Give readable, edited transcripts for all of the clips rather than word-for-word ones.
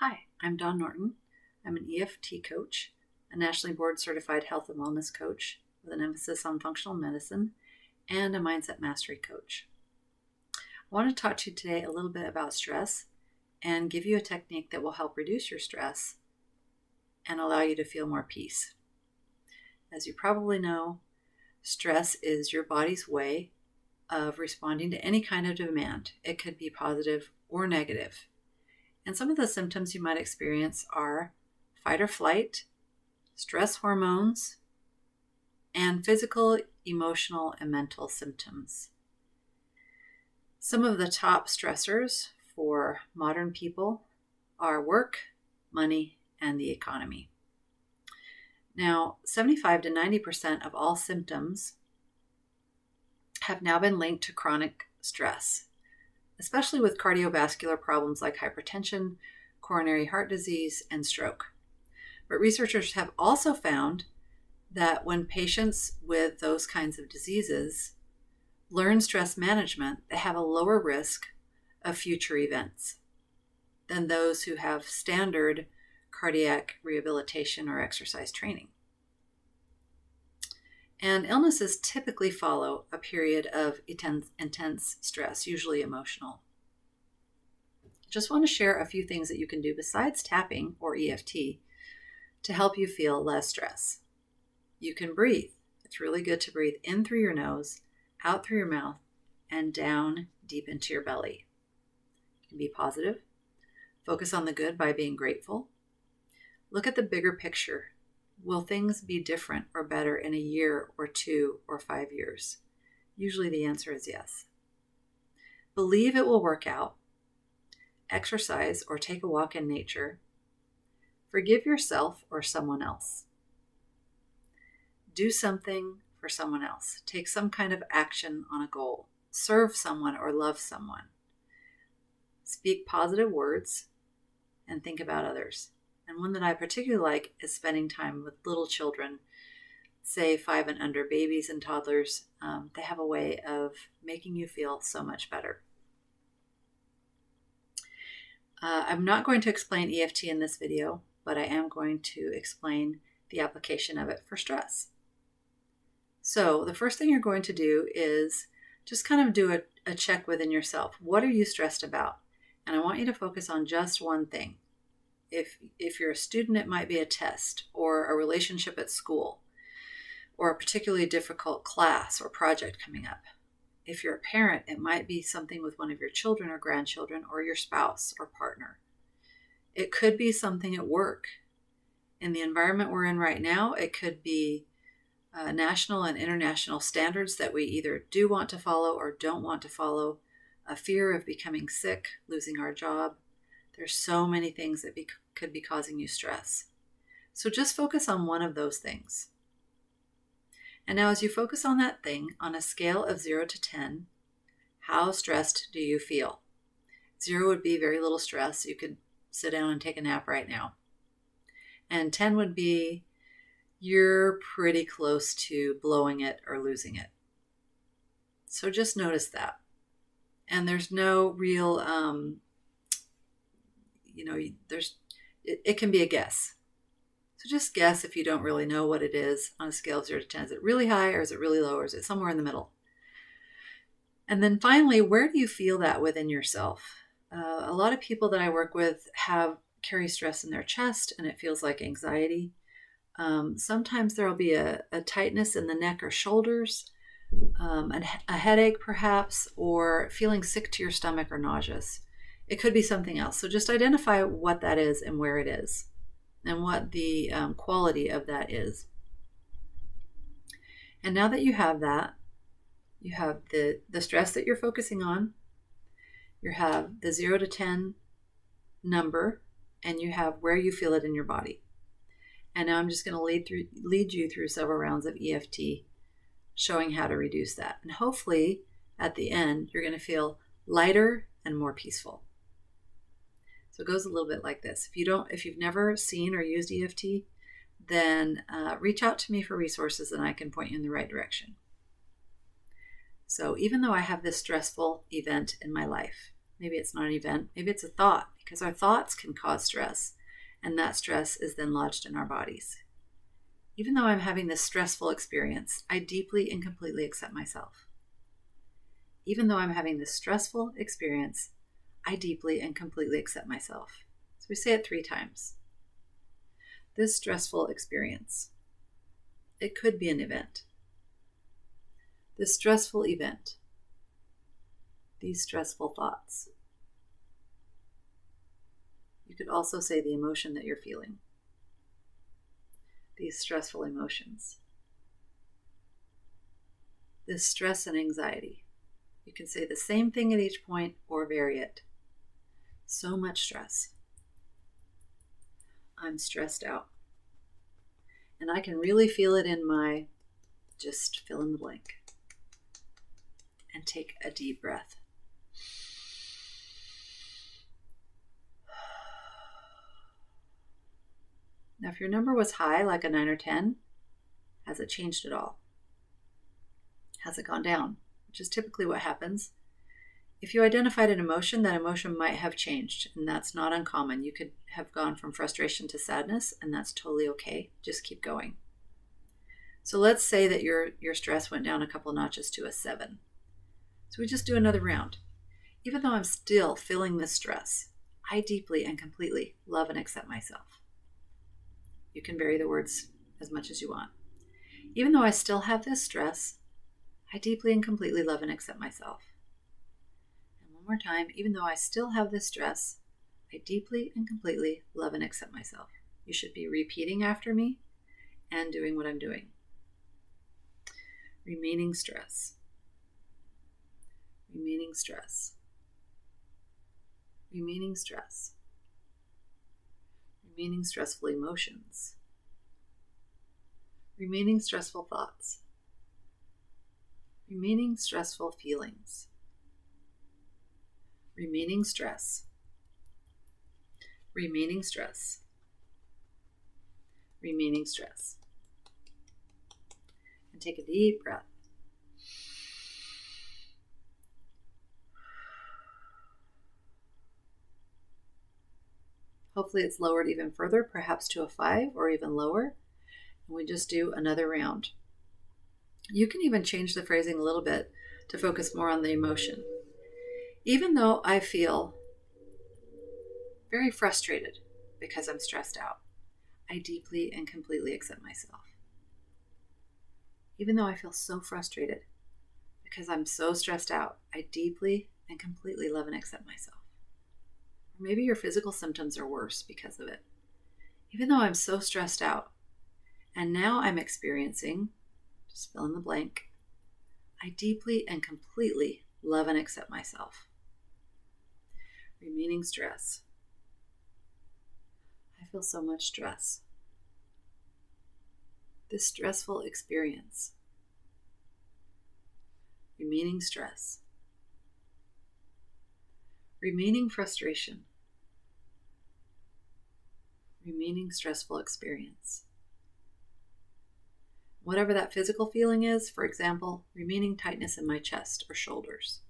Hi, I'm Dawn Norton. I'm an EFT coach, a nationally board certified health and wellness coach with an emphasis on functional medicine, and a mindset mastery coach. I want to talk to you today a little bit about stress and give you a technique that will help reduce your stress and allow you to feel more peace. As you probably know, stress is your body's way of responding to any kind of demand. It could be positive or negative. And some of the symptoms you might experience are fight or flight, stress hormones, and physical, emotional, and mental symptoms. Some of the top stressors for modern people are work, money, and the economy. Now, 75 to 90% of all symptoms have now been linked to chronic stress, especially with cardiovascular problems like hypertension, coronary heart disease, and stroke. But researchers have also found that when patients with those kinds of diseases learn stress management, they have a lower risk of future events than those who have standard cardiac rehabilitation or exercise training. And illnesses typically follow a period of intense stress, usually emotional. Just want to share a few things that you can do besides tapping or EFT to help you feel less stress. You can breathe. It's really good to breathe in through your nose, out through your mouth, and down deep into your belly. You can be positive. Focus on the good by being grateful. Look at the bigger picture. Will things be different or better in a year or 2 or 5 years? Usually the answer is yes. Believe it will work out. Exercise or take a walk in nature. Forgive yourself or someone else. Do something for someone else. Take some kind of action on a goal. Serve someone or love someone. Speak positive words and think about others. And one that I particularly like is spending time with little children, say 5 and under, babies and toddlers. They have a way of making you feel so much better. I'm not going to explain EFT in this video, but I am going to explain the application of it for stress. So the first thing you're going to do is just kind of do a check within yourself. What are you stressed about? And I want you to focus on just one thing. If you're a student, it might be a test or a relationship at school or a particularly difficult class or project coming up. If you're a parent, it might be something with one of your children or grandchildren or your spouse or partner. It could be something at work. In the environment we're in right now, it could be national and international standards that we either do want to follow or don't want to follow, a fear of becoming sick, losing our job. There's so many things that could be causing you stress. So just focus on one of those things. And now as you focus on that thing, on a scale of 0 to 10, how stressed do you feel? 0 would be very little stress. You could sit down and take a nap right now. And 10 would be you're pretty close to blowing it or losing it. So just notice that. And there's no real it can be a guess. So just guess if you don't really know what it is on a scale of 0 to 10. Is it really high or is it really low or is it somewhere in the middle? And then finally, where do you feel that within yourself? A lot of people that I work with carry stress in their chest and it feels like anxiety. Sometimes there will be a tightness in the neck or shoulders, a headache perhaps, or feeling sick to your stomach or nauseous. It could be something else. So just identify what that is and where it is and what the quality of that is. And now that you have that, you have the stress that you're focusing on, you have the 0 to 10 number, and you have where you feel it in your body. And now I'm just going to lead you through several rounds of EFT showing how to reduce that. And hopefully at the end, you're going to feel lighter and more peaceful. So it goes a little bit like this. If you've never seen or used EFT, then reach out to me for resources and I can point you in the right direction. So even though I have this stressful event in my life, Maybe it's not an event. Maybe it's a thought, because our thoughts can cause stress, and that stress is then lodged in our bodies. Even though I'm having this stressful experience, I deeply and completely accept myself. Even though I'm having this stressful experience, I deeply and completely accept myself. So we say it 3 times. This stressful experience. It could be an event. This stressful event. These stressful thoughts. You could also say the emotion that you're feeling. These stressful emotions. This stress and anxiety. You can say the same thing at each point or vary it. So much stress. I'm stressed out. And I can really feel it in my, just fill in the blank. And take a deep breath. Now, if your number was high, like a 9 or 10, has it changed at all? Has it gone down? Which is typically what happens. If you identified an emotion, that emotion might have changed, and that's not uncommon. You could have gone from frustration to sadness, and that's totally okay. Just keep going. So let's say that your stress went down a couple notches to a 7. So we just do another round. Even though I'm still feeling this stress, I deeply and completely love and accept myself. You can vary the words as much as you want. Even though I still have this stress, I deeply and completely love and accept myself. And one more time, even though I still have this stress, I deeply and completely love and accept myself. You should be repeating after me and doing what I'm doing. Remaining stress. Remaining stress. Remaining stress. Remaining stressful emotions. Remaining stressful thoughts. Remaining stressful feelings. Remaining stress. Remaining stress. Remaining stress. And take a deep breath. Hopefully it's lowered even further, perhaps to a 5 or even lower. And we just do another round. You can even change the phrasing a little bit to focus more on the emotion. Even though I feel very frustrated because I'm stressed out, I deeply and completely accept myself. Even though I feel so frustrated because I'm so stressed out, I deeply and completely love and accept myself. Or maybe your physical symptoms are worse because of it. Even though I'm so stressed out, and now I'm experiencing, just fill in the blank, I deeply and completely love and accept myself. Remaining stress. I feel so much stress. This stressful experience. Remaining stress. Remaining frustration. Remaining stressful experience. Whatever that physical feeling is, for example, remaining tightness in my chest or shoulders.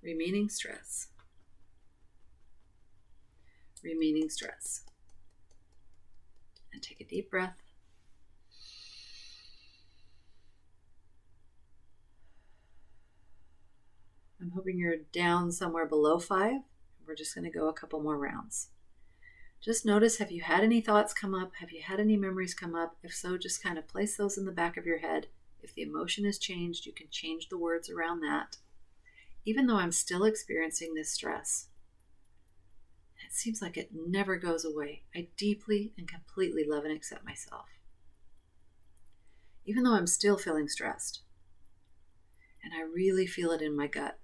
Remaining stress. Remaining stress. And take a deep breath. I'm hoping you're down somewhere below 5. We're just going to go a couple more rounds. Just notice, have you had any thoughts come up? Have you had any memories come up? If so, just kind of place those in the back of your head. If the emotion has changed, you can change the words around that. Even though I'm still experiencing this stress, it seems like it never goes away. I deeply and completely love and accept myself. Even though I'm still feeling stressed, and I really feel it in my gut,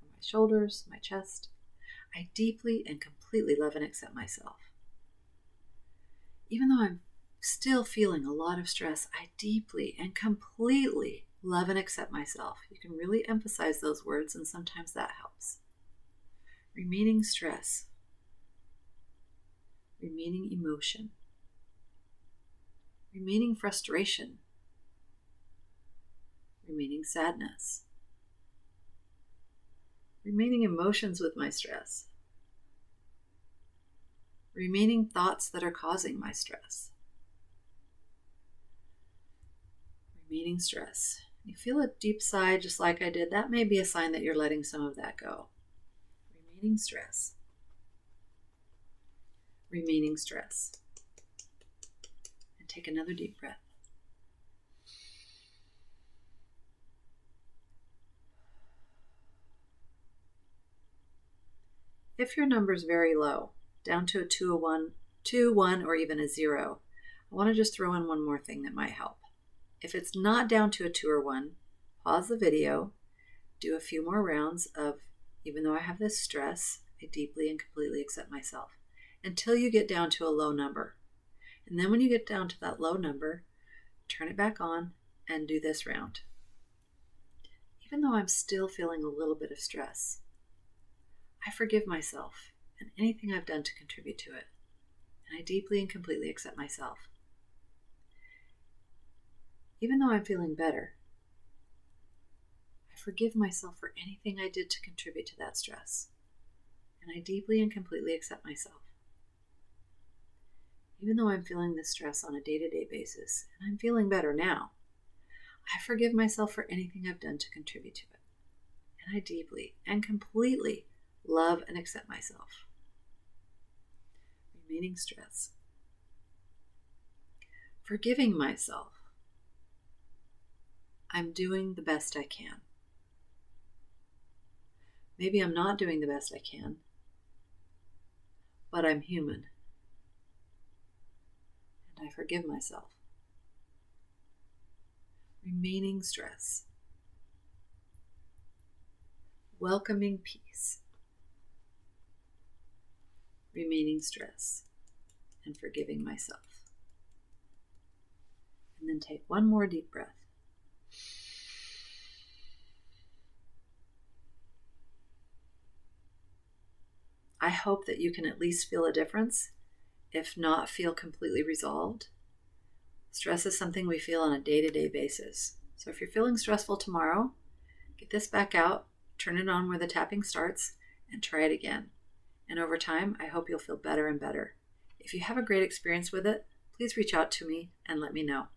my shoulders, my chest, I deeply and completely love and accept myself. Even though I'm still feeling a lot of stress, I deeply and completely love and accept myself. You can really emphasize those words, and sometimes that helps. Remaining stress. Remaining emotion. Remaining frustration. Remaining sadness. remaining emotions with my stress, remaining thoughts that are causing my stress, remaining stress. You feel a deep sigh just like I did. That may be a sign that you're letting some of that go. Remaining stress. Remaining stress. And take another deep breath. If your number is very low, down to a 2, a 1, 2, 1, or even a 0, I want to just throw in one more thing that might help. If it's not down to a 2 or 1, pause the video, do a few more rounds of, even though I have this stress, I deeply and completely accept myself, until you get down to a low number. And then when you get down to that low number, turn it back on and do this round. Even though I'm still feeling a little bit of stress, I forgive myself and anything I've done to contribute to it. And I deeply and completely accept myself. Even though I'm feeling better, I forgive myself for anything I did to contribute to that stress. And I deeply and completely accept myself. Even though I'm feeling this stress on a day-to-day basis, and I'm feeling better now, I forgive myself for anything I've done to contribute to it. And I deeply and completely love and accept myself. Remaining stress. Forgiving myself. I'm doing the best I can. Maybe I'm not doing the best I can, but I'm human. And I forgive myself. Remaining stress. Welcoming peace. Remaining stress. And forgiving myself. And then take one more deep breath. I hope that you can at least feel a difference, if not feel completely resolved. Stress is something we feel on a day-to-day basis. So if you're feeling stressful tomorrow, get this back out, turn it on where the tapping starts, and try it again. And over time, I hope you'll feel better and better. If you have a great experience with it, please reach out to me and let me know.